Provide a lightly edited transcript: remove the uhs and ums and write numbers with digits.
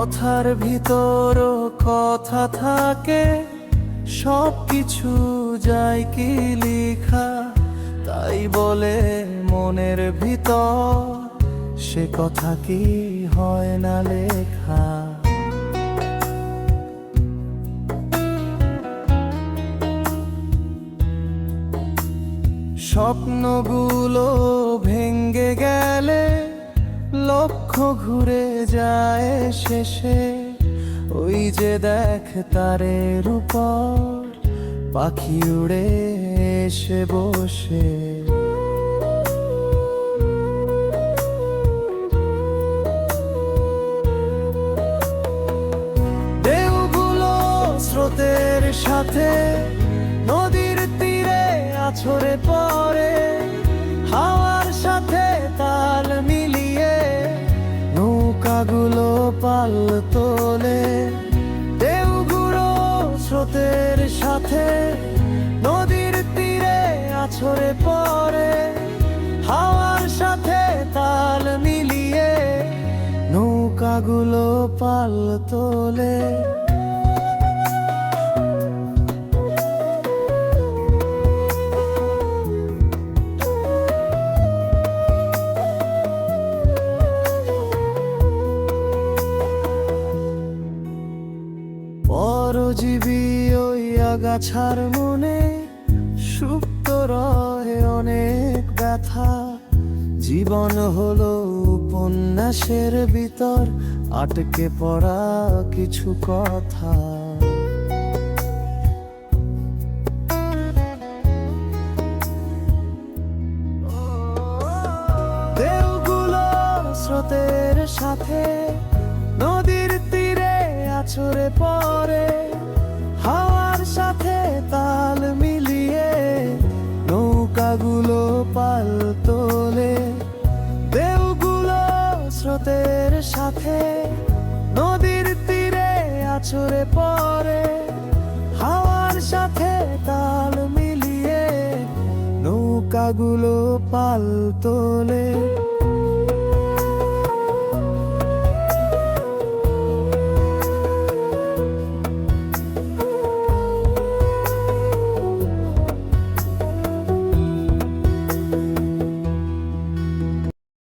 কথার ভিতরও কথা থাকে, সব কিছু যায় কি লেখা। তাই বলে মনের ভিতর সে কথা কি হয় না লেখা। স্বপ্নগুলো ভেঙ্গে গেলে লক্ষ্য ঘুরে যায় শেষে। ওই যে দেখ তারের উপর পাখি উড়ে এসে বসে। ঢেউগুলো স্রোতের সাথে নদীর তীরে আছড়ে পড়ে, হাওয়ার সাথে তাল মিলিয়ে নৌকাগুলো পাল তোলে। ঢেউগুলো স্রোতের সাথে নদীর তীরে আছড়ে পড়ে, হাওয়ার সাথে তাল মিলিয়ে নৌকাগুলো পাল তোলে। পরজীবী ওই আগাছার মনে সুপ্ত রহে অনেক ব্যথা। জীবন হলো উপন্যাসের ভিতর আটকে পড়া কিছু কথা। ঢেউগুলো স্রোতের সাথে নদীর তীরে আছড়ে পড়ে, হাওয়ার সাথে তাল মিলিয়ে নৌকাগুলো পাল তোলে। ঢেউগুলো স্রোতের সাথে নদীর তীরে আছড়ে পড়ে, হাওয়ার সাথে তাল মিলিয়ে নৌকাগুলো পাল তোলে।